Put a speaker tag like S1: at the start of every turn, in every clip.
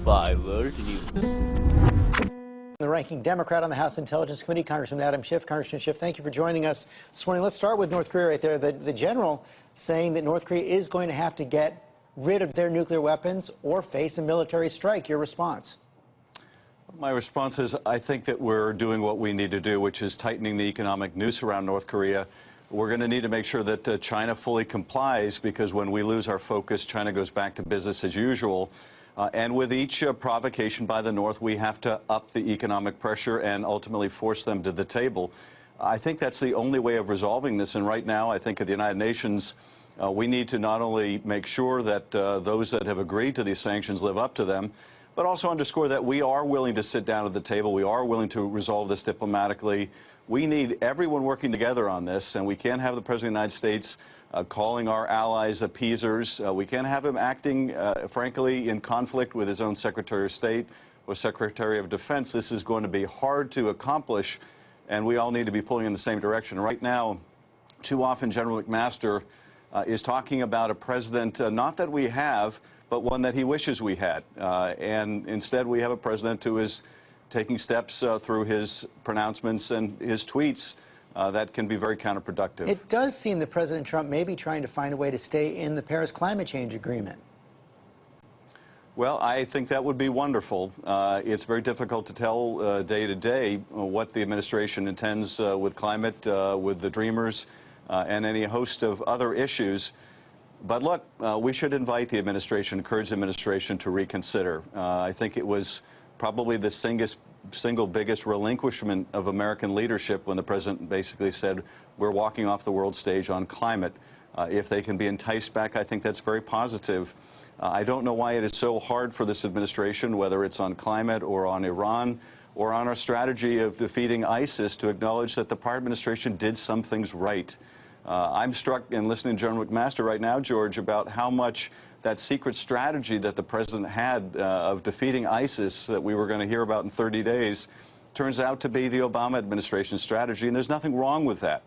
S1: 5 World News.
S2: The ranking Democrat on the House Intelligence Committee, Congressman Adam Schiff. Congressman Schiff, thank you for joining us this morning. Let's start with North Korea right there. The general saying that North Korea is going to have to get rid of their nuclear weapons or face a military strike. Your response?
S3: My response is I think that we're doing what we need to do, which is tightening the economic noose around North Korea. We're going to need to make sure that China fully complies, because when we lose our focus, China goes back to business as usual. And with each provocation by the North, we have to up the economic pressure and ultimately force them to the table. I think that's the only way of resolving this. And right now, I think at the United Nations, we need to not only make sure that those that have agreed to these sanctions live up to them, but also underscore that we are willing to sit down at the table. We are willing to resolve this diplomatically. We need everyone working together on this, and we can't have the President of the United States calling our allies appeasers. We can't have him acting, frankly, in conflict with his own Secretary of State or Secretary of Defense. This is going to be hard to accomplish, and we all need to be pulling in the same direction. Right now, too often, General McMaster is talking about a president, not that we have, but one that he wishes we had. And instead, we have a president who is taking steps through his pronouncements and his tweets that can be very counterproductive.
S2: It does seem that President Trump may be trying to find a way to stay in the Paris climate change agreement.
S3: Well, I think that would be wonderful. It's very difficult to tell day to day what the administration intends with climate, with the Dreamers, and any host of other issues. But look, we should invite the administration, encourage the administration to reconsider. I think it was probably the single biggest relinquishment of American leadership when the president basically said, we're walking off the world stage on climate. If they can be enticed back, I think that's very positive. I don't know why it is so hard for this administration, whether it's on climate or on Iran or on our strategy of defeating ISIS, to acknowledge that the prior administration did some things right. I'm struck in listening to General McMaster right now, George, about how much that secret strategy that the president had of defeating ISIS that we were going to hear about in 30 days turns out to be the Obama administration's strategy, and there's nothing wrong with that.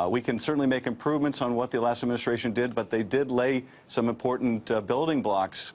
S3: We can certainly make improvements on what the last administration did, but they did lay some important building blocks,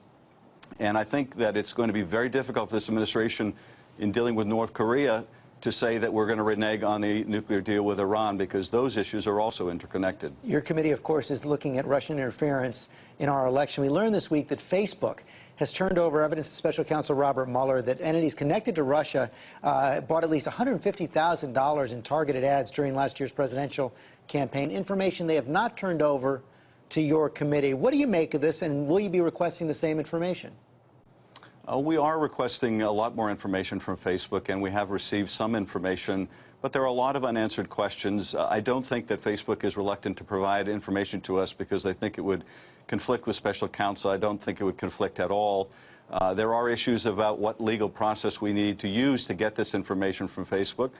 S3: and I think that it's going to be very difficult for this administration in dealing with North Korea to say that we're going to renege on the nuclear deal with Iran, because those issues are also interconnected.
S2: Your committee, of course, is looking at Russian interference in our election. We learned this week that Facebook has turned over evidence to Special Counsel Robert Mueller that entities connected to Russia bought at least $150,000 in targeted ads during last year's presidential campaign, information they have not turned over to your committee. What do you make of this, and will you be requesting the same information?
S3: We are requesting a lot more information from Facebook, and we have received some information, but there are a lot of unanswered questions. I don't think that Facebook is reluctant to provide information to us because they think it would conflict with special counsel. I don't think it would conflict at all. There are issues about what legal process we need to use to get this information from Facebook.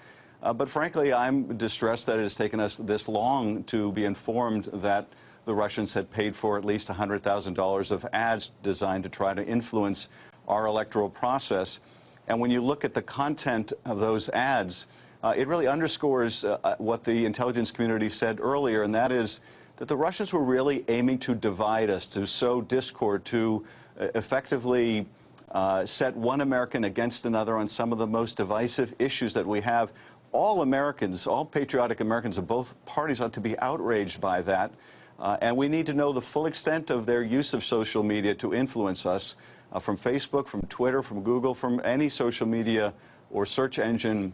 S3: But frankly, I'm distressed that it has taken us this long to be informed that the Russians had paid for at least $100,000 of ads designed to try to influence our electoral process. And when you look at the content of those ads, it really underscores what the intelligence community said earlier, and that is that the Russians were really aiming to divide us, to sow discord, to effectively set one American against another on some of the most divisive issues that we have. All Americans, all patriotic Americans of both parties ought to be outraged by that. And we need to know the full extent of their use of social media to influence us. From Facebook, from Twitter, from Google, from any social media or search engine,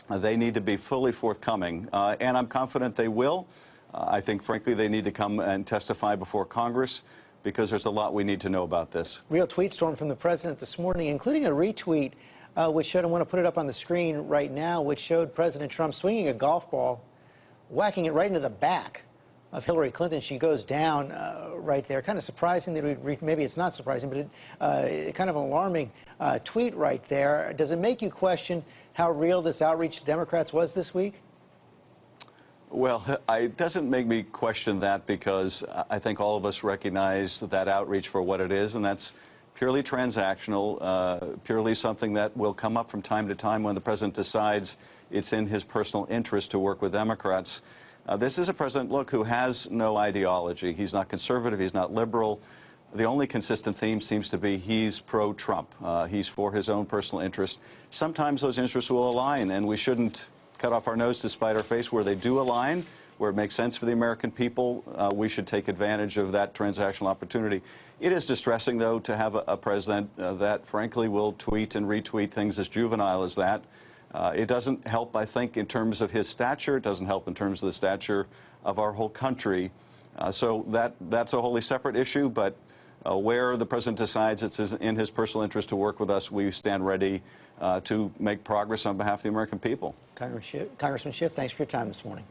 S3: they need to be fully forthcoming. And I'm confident they will. I think, frankly, they need to come and testify before Congress, because there's a lot we need to know about this.
S2: Real tweet storm from the president this morning, including a retweet which showed, I want to put it up on the screen right now, which showed President Trump swinging a golf ball, whacking it right into the back of Hillary Clinton. She goes down right there. Kind of surprising that maybe it's not surprising, but kind of an alarming tweet right there. Does it make you question how real this outreach to Democrats was this week?
S3: Well, it doesn't make me question that, because I think all of us recognize that outreach for what it is, and that's purely transactional, purely something that will come up from time to time when the president decides it's in his personal interest to work with Democrats. This is a president, look, who has no ideology. He's not conservative. He's not liberal. the only consistent theme seems to be he's pro-Trump. He's for his own personal interest. Sometimes those interests will align, and we shouldn't cut off our nose to spite our face. Where they do align, where it makes sense for the American people, we should take advantage of that transactional opportunity. It is distressing, though, to have a president that, frankly, will tweet and retweet things as juvenile as that. It doesn't help, I think, in terms of his stature. It doesn't help in terms of the stature of our whole country. So that's a wholly separate issue, but where the president decides it's in his personal interest to work with us, we stand ready to make progress on behalf of the American people.
S2: Congressman Schiff, thanks for your time this morning.